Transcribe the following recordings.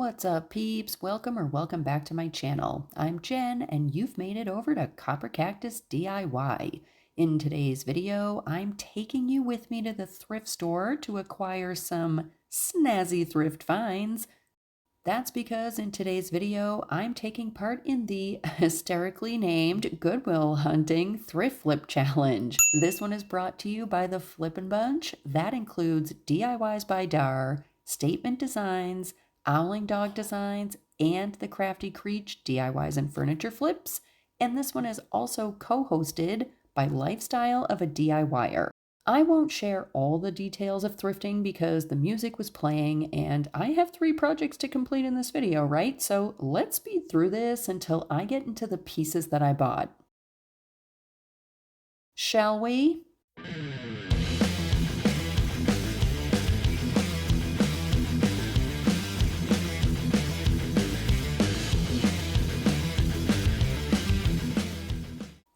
What's up, peeps? Welcome back to my channel. I'm Jen, and you've made it over to Copper Cactus DIY. In today's video, I'm taking you with me to the thrift store to acquire some snazzy thrift finds. That's because in today's video, I'm taking part in the hysterically named Goodwill Hunting Thrift Flip Challenge. This one is brought to you by the Flippin Bunch. That includes DIYs by Dar, Statement Designs, Owling Dog Designs, and the Crafty Creech DIYs and Furniture Flips. And this one is also co-hosted by Lifestyle of a DIYer. I won't share all the details of thrifting because the music was playing and I have 3 projects to complete in this video, right? So let's speed through this until I get into the pieces that I bought. Shall we?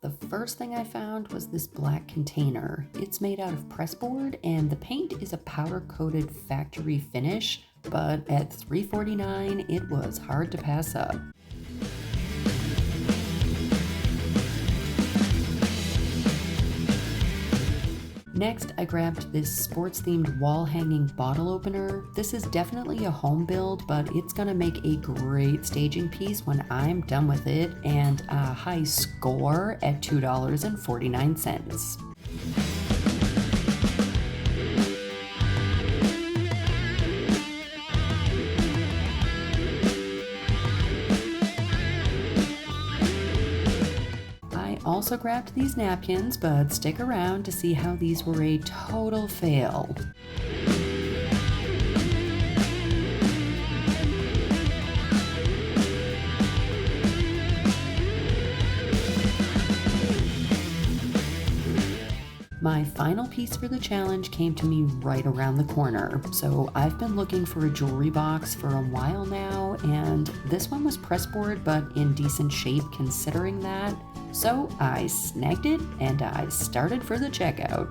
The first thing I found was this black container. It's made out of pressboard and the paint is a powder-coated factory finish, but at $3.49 it was hard to pass up. Next, I grabbed this sports-themed wall-hanging bottle opener. This is definitely a home build, but it's gonna make a great staging piece when I'm done with it, and a high score at $2.49. Also grabbed these napkins, but stick around to see how these were a total fail. My final piece for the challenge came to me right around the corner. So I've been looking for a jewelry box for a while now, and this one was pressboard but in decent shape considering that. So I snagged it and I started for the checkout.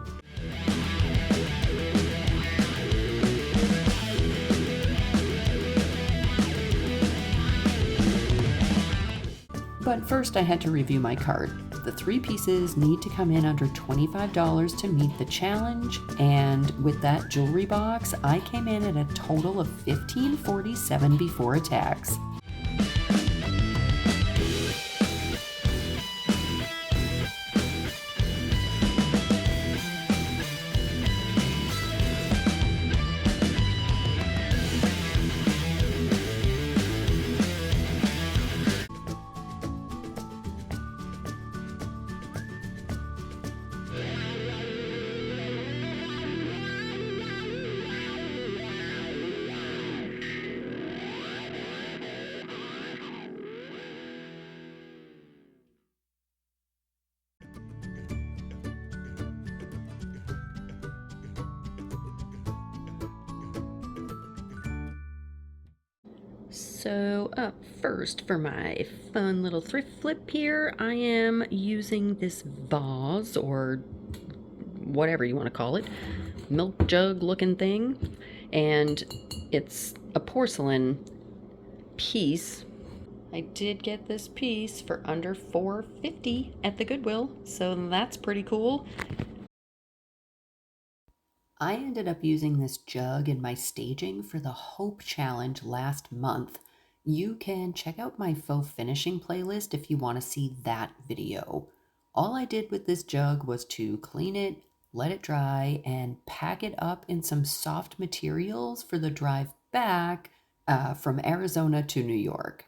But first I had to review my cart. The 3 pieces need to come in under $25 to meet the challenge, and with that jewelry box, I came in at a total of $15.47 before tax. So up first for my fun little thrift flip here, I am using this vase, or whatever you want to call it, milk jug looking thing, and it's a porcelain piece. I did get this piece for under $4.50 at the Goodwill, so that's pretty cool. I ended up using this jug in my staging for the Hope Challenge last month. You can check out my faux finishing playlist if you want to see that video. All I did with this jug was to clean it, let it dry, and pack it up in some soft materials for the drive back from Arizona to New York.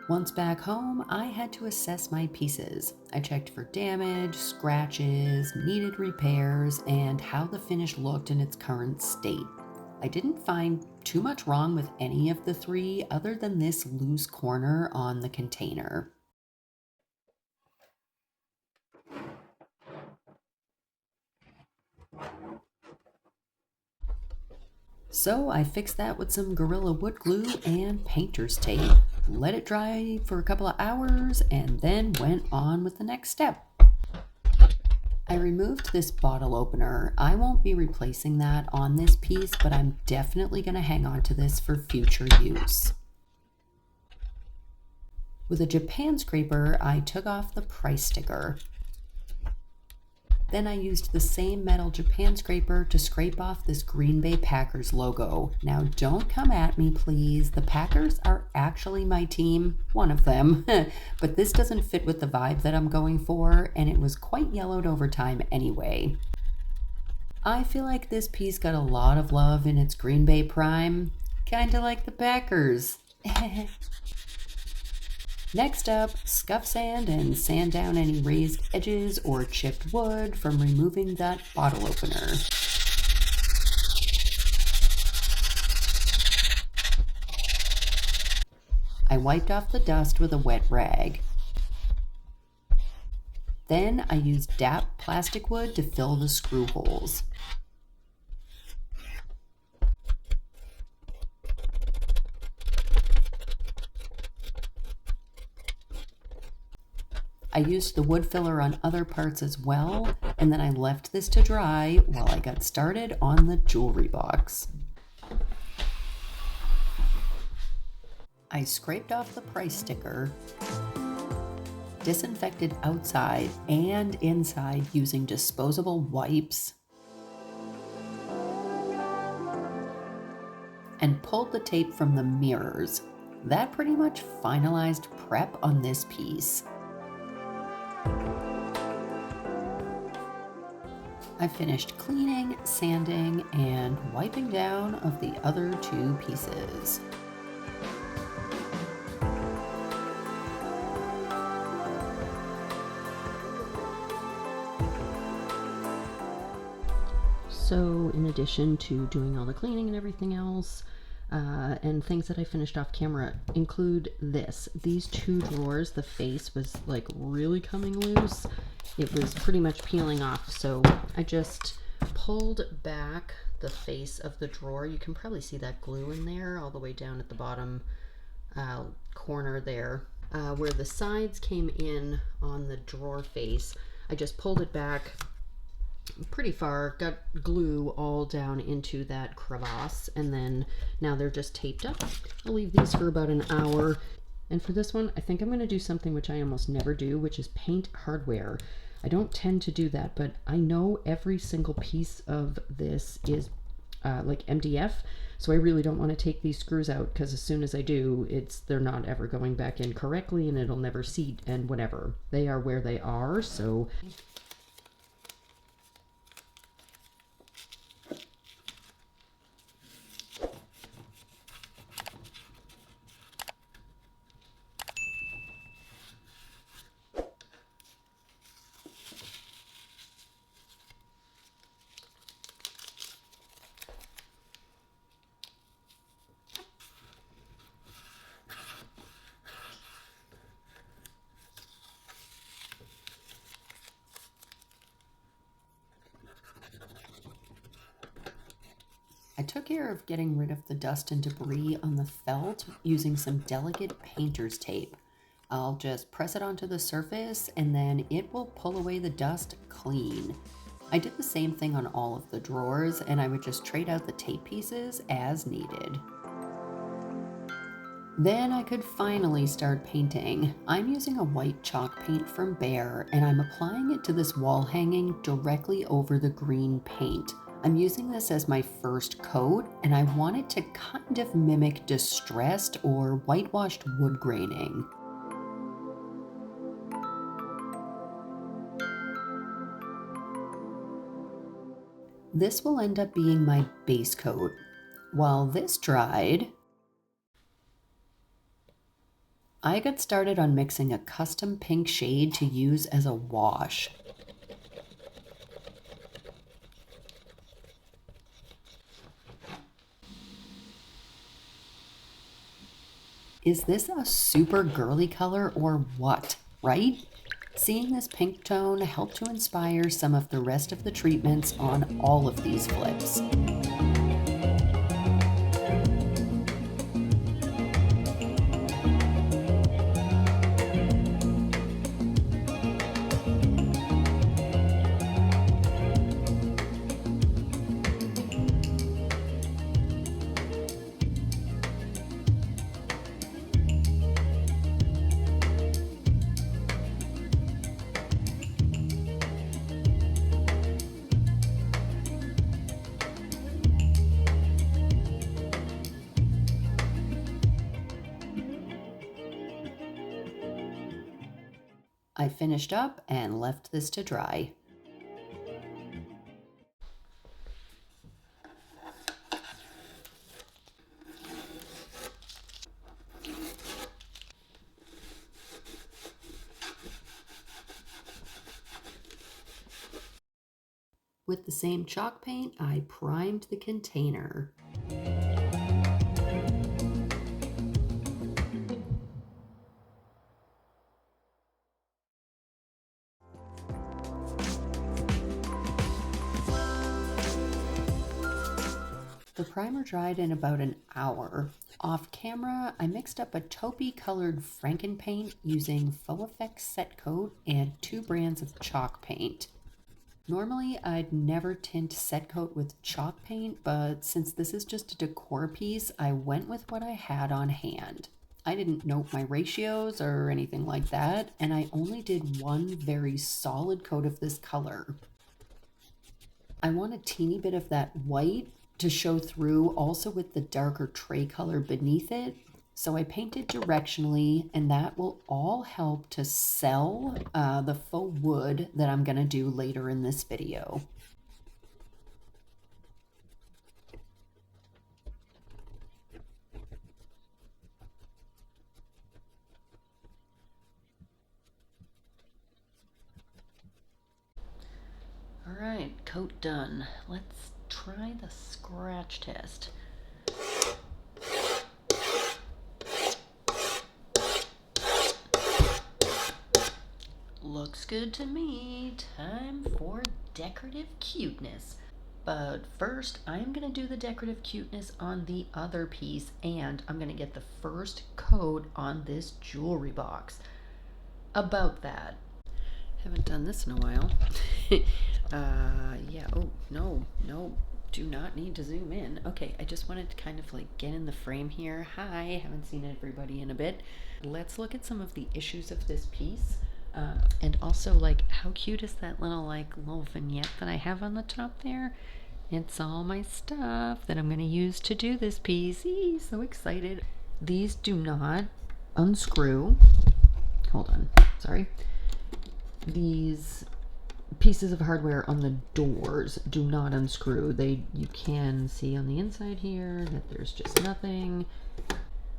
Once back home, I had to assess my pieces. I checked for damage, scratches, needed repairs, and how the finish looked in its current state. I didn't find too much wrong with any of the 3 other than this loose corner on the container. So I fixed that with some Gorilla wood glue and painter's tape, let it dry for a couple of hours, and then went on with the next step. I removed this bottle opener. I won't be replacing that on this piece, but I'm definitely going to hang on to this for future use. With a Japan scraper, I took off the price sticker. Then I used the same metal Japan scraper to scrape off this Green Bay Packers logo. Now don't come at me, please. The Packers are actually my team, one of them, but this doesn't fit with the vibe that I'm going for, and it was quite yellowed over time anyway. I feel like this piece got a lot of love in its Green Bay prime, kinda like the Packers. Next up, scuff sand and sand down any raised edges or chipped wood from removing that bottle opener. I wiped off the dust with a wet rag. Then I used DAP plastic wood to fill the screw holes. I used the wood filler on other parts as well, and then I left this to dry while I got started on the jewelry box. I scraped off the price sticker, disinfected outside and inside using disposable wipes, and pulled the tape from the mirrors. That pretty much finalized prep on this piece. I finished cleaning, sanding, and wiping down of the other two pieces. So in addition to doing all the cleaning and everything else, and things that I finished off camera include this. These two drawers, the face was like really coming loose. It was pretty much peeling off, so I just pulled back the face of the drawer. You can probably see that glue in there all the way down at the bottom corner there. Where the sides came in on the drawer face, I just pulled it back pretty far, got glue all down into that crevasse, and then now they're just taped up. I'll leave these for about an hour. And for this one, I think I'm going to do something which I almost never do, which is paint hardware. I don't tend to do that, but I know every single piece of this is like MDF, so I really don't want to take these screws out, because as soon as I do, they're not ever going back in correctly, and it'll never seat and whatever. They are where they are, so... I took care of getting rid of the dust and debris on the felt using some delicate painter's tape. I'll just press it onto the surface and then it will pull away the dust clean. I did the same thing on all of the drawers, and I would just trade out the tape pieces as needed. Then I could finally start painting. I'm using a white chalk paint from Behr, and I'm applying it to this wall hanging directly over the green paint. I'm using this as my first coat, and I want it to kind of mimic distressed or whitewashed wood graining. This will end up being my base coat. While this dried, I got started on mixing a custom pink shade to use as a wash. Is this a super girly color or what, right? Seeing this pink tone helped to inspire some of the rest of the treatments on all of these flips. I finished up and left this to dry. With the same chalk paint, I primed the container. The primer dried in about an hour. Off camera, I mixed up a taupey colored Frankenpaint using FAUX set coat and 2 brands of chalk paint. Normally, I'd never tint set coat with chalk paint, but since this is just a decor piece, I went with what I had on hand. I didn't note my ratios or anything like that, and I only did one very solid coat of this color. I want a teeny bit of that white to show through, also with the darker tray color beneath it. So I painted directionally, and that will all help to sell the faux wood that I'm going to do later in this video. All right, coat done. Let's try the scratch test. Looks good to me. Time for decorative cuteness. But first, I'm going to do the decorative cuteness on the other piece, and I'm going to get the first coat on this jewelry box. About that. Haven't done this in a while. Yeah, oh, no, do not need to zoom in. Okay, I just wanted to kind of like get in the frame here. Hi, haven't seen everybody in a bit. Let's look at some of the issues of this piece. And also, like, how cute is that little vignette that I have on the top there? It's all my stuff that I'm going to use to do this piece. Eee, so excited. These do not unscrew. Hold on, sorry. These pieces of hardware on the doors do not unscrew. You can see on the inside here that there's just nothing.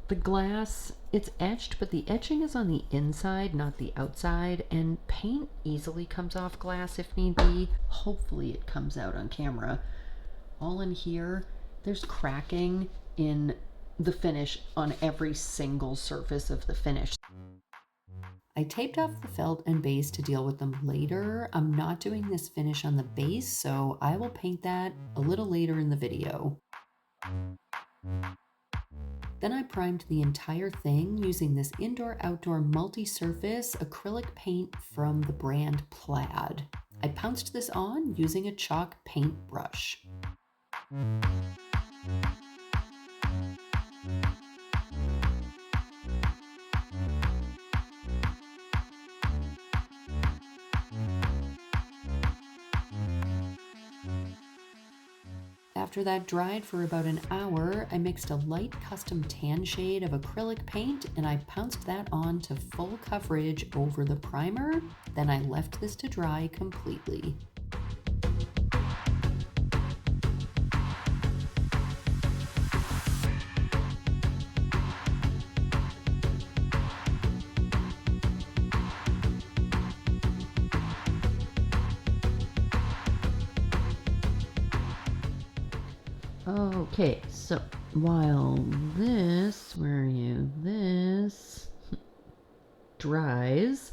The glass, it's etched, but the etching is on the inside, not the outside, and paint easily comes off glass if need be. Hopefully it comes out on camera. All in here, there's cracking in the finish on every single surface of the finish. I taped off the felt and base to deal with them later. I'm not doing this finish on the base, so I will paint that a little later in the video. Then I primed the entire thing using this indoor-outdoor multi-surface acrylic paint from the brand Plaid. I pounced this on using a chalk paint brush. After that dried for about an hour, I mixed a light custom tan shade of acrylic paint and I pounced that on to full coverage over the primer. Then I left this to dry completely. Okay, so while this, this dries,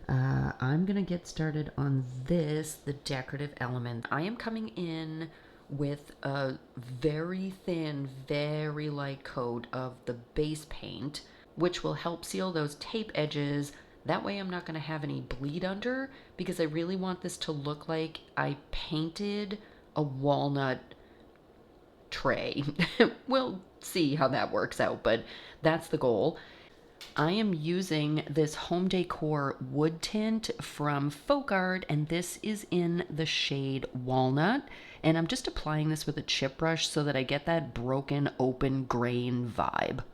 I'm gonna get started on this, the decorative element. I am coming in with a very thin, very light coat of the base paint, which will help seal those tape edges. That way I'm not gonna have any bleed under, because I really want this to look like I painted a walnut tray. We'll see how that works out, but that's the goal. I am using this home decor wood tint from FAUX, and this is in the shade Walnut, and I'm just applying this with a chip brush so that I get that broken open grain vibe.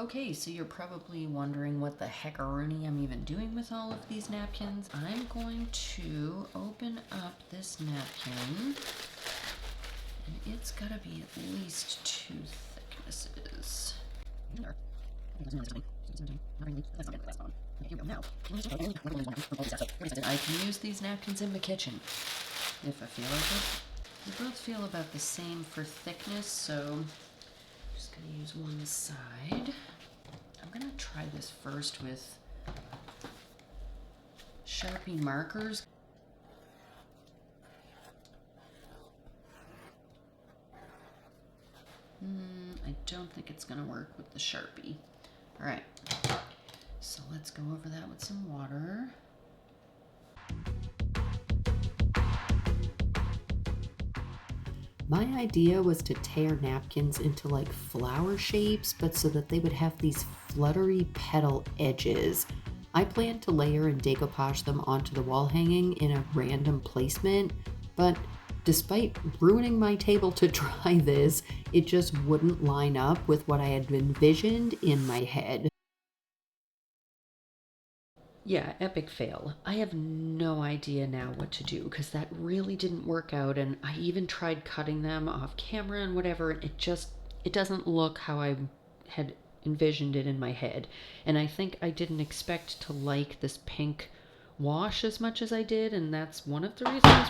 Okay, so you're probably wondering what the heckaroonie I'm even doing with all of these napkins. I'm going to open up this napkin, and it's gotta be at least 2 thicknesses. I can use these napkins in the kitchen if I feel like it. They both feel about the same for thickness, so I'm just gonna use one side. I'm gonna try this first with Sharpie markers. I don't think it's gonna work with the Sharpie. All right, so let's go over that with some water. My idea was to tear napkins into like flower shapes, but so that they would have these fluttery petal edges. I planned to layer and decoupage them onto the wall hanging in a random placement, but despite ruining my table to try this, it just wouldn't line up with what I had envisioned in my head. Yeah, epic fail. I have no idea now what to do because that really didn't work out, and I even tried cutting them off camera and whatever, and it doesn't look how I had envisioned it in my head. And I think I didn't expect to like this pink wash as much as I did, and that's one of the reasons,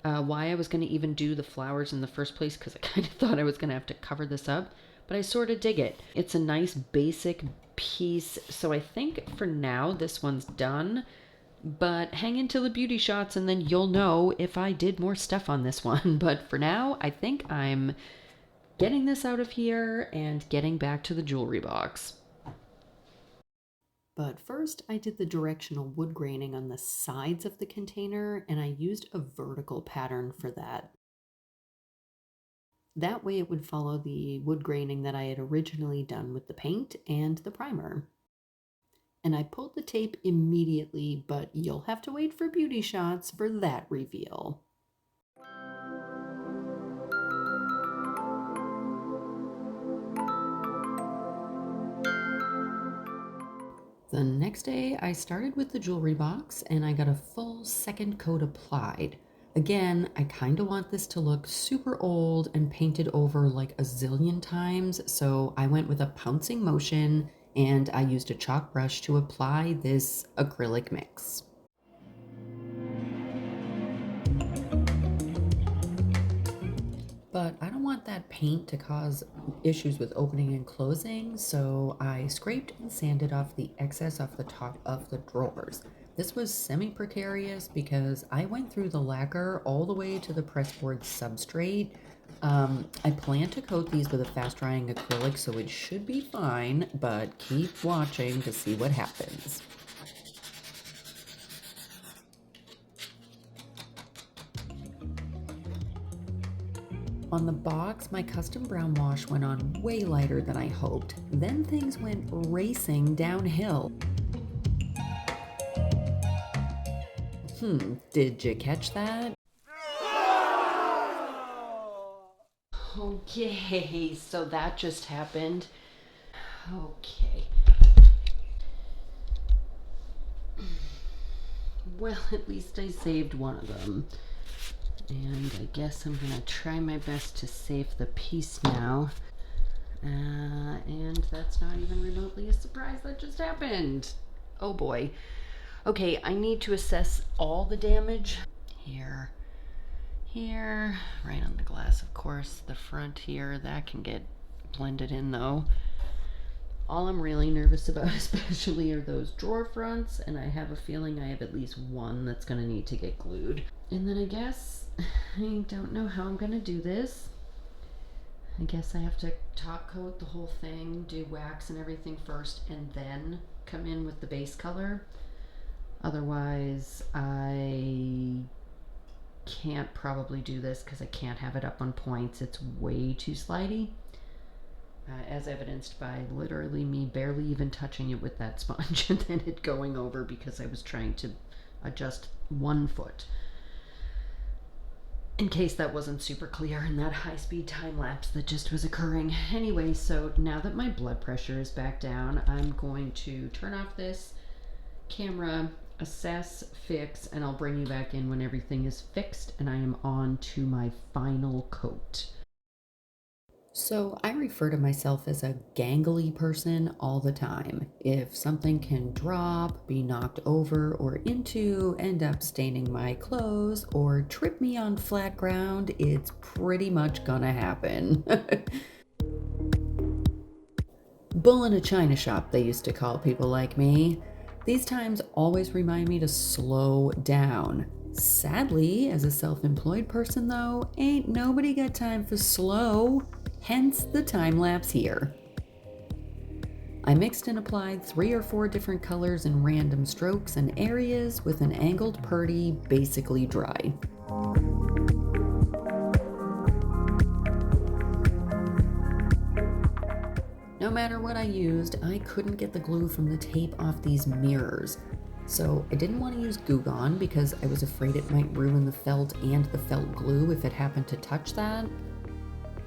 why I was going to even do the flowers in the first place, because I kind of thought I was going to have to cover this up, but I sort of dig it. It's a nice basic piece, so I think for now this one's done, but hang until the beauty shots and then you'll know if I did more stuff on this one. But for now, I think I'm getting this out of here and getting back to the jewelry box. But first, I did the directional wood graining on the sides of the container, and I used a vertical pattern for that. That way it would follow the wood graining that I had originally done with the paint and the primer. And I pulled the tape immediately, but you'll have to wait for beauty shots for that reveal. The next day, I started with the jewelry box and I got a full second coat applied. Again, I kind of want this to look super old and painted over like a zillion times, so I went with a pouncing motion and I used a chalk brush to apply this acrylic mix. But I don't want that paint to cause issues with opening and closing, so I scraped and sanded off the excess off the top of the drawers. This was semi-precarious because I went through the lacquer all the way to the pressboard substrate. I plan to coat these with a fast-drying acrylic, so it should be fine, but keep watching to see what happens. On the box, my custom brown wash went on way lighter than I hoped. Then things went racing downhill. Did you catch that? Okay, so that just happened. Okay. Well, at least I saved one of them. And I guess I'm gonna try my best to save the piece now. And that's not even remotely a surprise that just happened. Oh boy. Okay, I need to assess all the damage. Here, right on the glass, of course. The front here, that can get blended in though. All I'm really nervous about especially are those drawer fronts, and I have a feeling I have at least one that's gonna need to get glued. And then I guess, I don't know how I'm gonna do this. I guess I have to top coat the whole thing, do wax and everything first, and then come in with the base color. Otherwise, I can't probably do this because I can't have it up on points. It's way too slidey, as evidenced by literally me barely even touching it with that sponge and then it going over because I was trying to adjust one foot. In case that wasn't super clear in that high-speed time lapse that just was occurring. Anyway, so now that my blood pressure is back down, I'm going to turn off this camera, assess, fix, and I'll bring you back in when everything is fixed and I am on to my final coat. So I refer to myself as a gangly person all the time. If something can drop, be knocked over or into, end up staining my clothes, or trip me on flat ground, it's pretty much gonna happen. Bull in a china shop, they used to call people like me. These times always remind me to slow down. Sadly, as a self-employed person though, ain't nobody got time for slow. Hence the time lapse here. I mixed and applied 3 or 4 different colors in random strokes and areas with an angled purdy basically dry. No matter what I used, I couldn't get the glue from the tape off these mirrors. So I didn't want to use Goo Gone because I was afraid it might ruin the felt and the felt glue if it happened to touch that.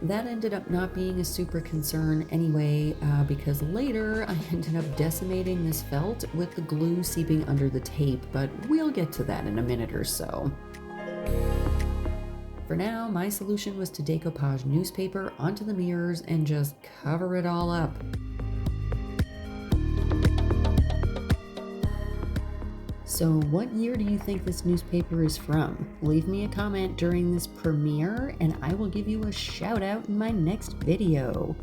That ended up not being a super concern anyway, because later I ended up decimating this felt with the glue seeping under the tape, but we'll get to that in a minute or so. For now, my solution was to decoupage newspaper onto the mirrors and just cover it all up. So what year do you think this newspaper is from? Leave me a comment during this premiere and I will give you a shout out in my next video.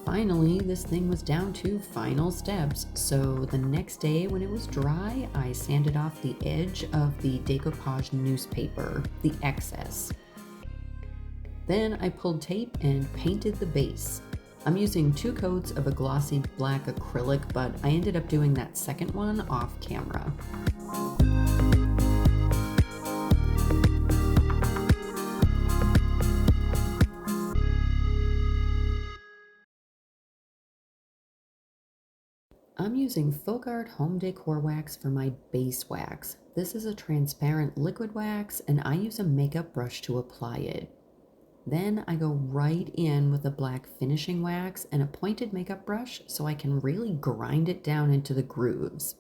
Finally, this thing was down to final steps, so the next day when it was dry, I sanded off the edge of the decoupage newspaper, the excess. Then I pulled tape and painted the base. I'm using 2 coats of a glossy black acrylic, but I ended up doing that second one off camera. I'm using FAUX Home Decor Wax for my base wax. This is a transparent liquid wax and I use a makeup brush to apply it. Then I go right in with a black finishing wax and a pointed makeup brush so I can really grind it down into the grooves.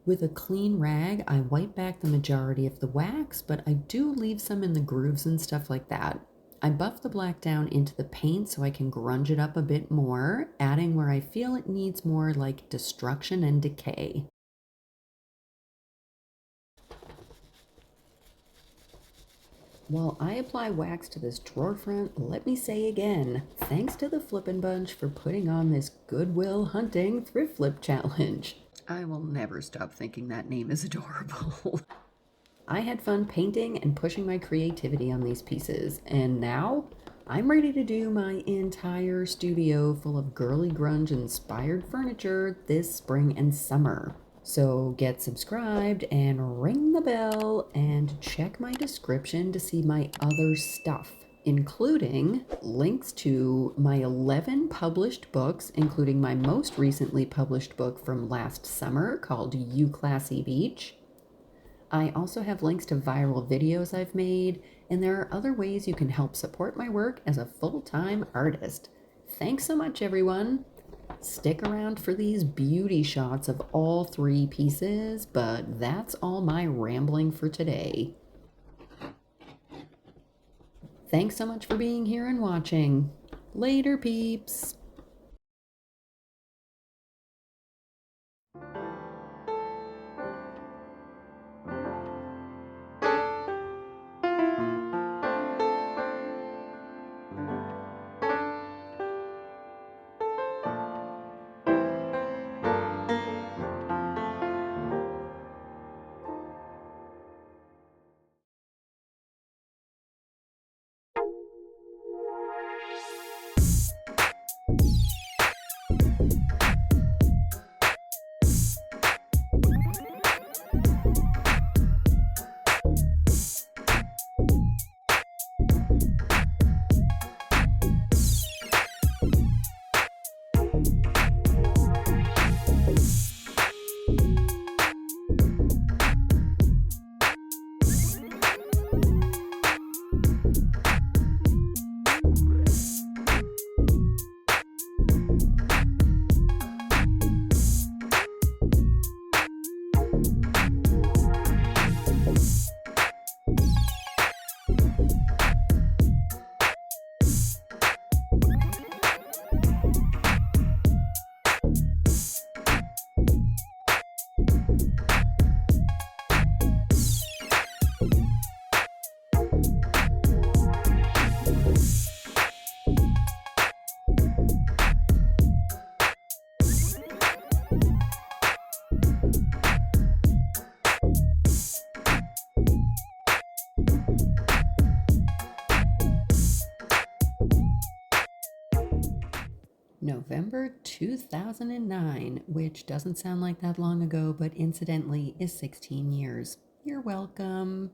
With a clean rag, I wipe back the majority of the wax, but I do leave some in the grooves and stuff like that. I buff the black down into the paint so I can grunge it up a bit more, adding where I feel it needs more like destruction and decay. While I apply wax to this drawer front, let me say again, thanks to the Flippin Bunch for putting on this Goodwill Hunting Thrift Flip Challenge. I will never stop thinking that name is adorable. I had fun painting and pushing my creativity on these pieces, and now I'm ready to do my entire studio full of girly grunge inspired furniture this spring and summer. So get subscribed and ring the bell and check my description to see my other stuff, including links to my 11 published books, including my most recently published book from last summer called You Classy Beach. I also have links to viral videos I've made, and there are other ways you can help support my work as a full-time artist. Thanks so much, everyone! Stick around for these beauty shots of all 3 pieces, but that's all my rambling for today. Thanks so much for being here and watching. Later, peeps! November 2009, which doesn't sound like that long ago, but incidentally is 16 years. You're welcome.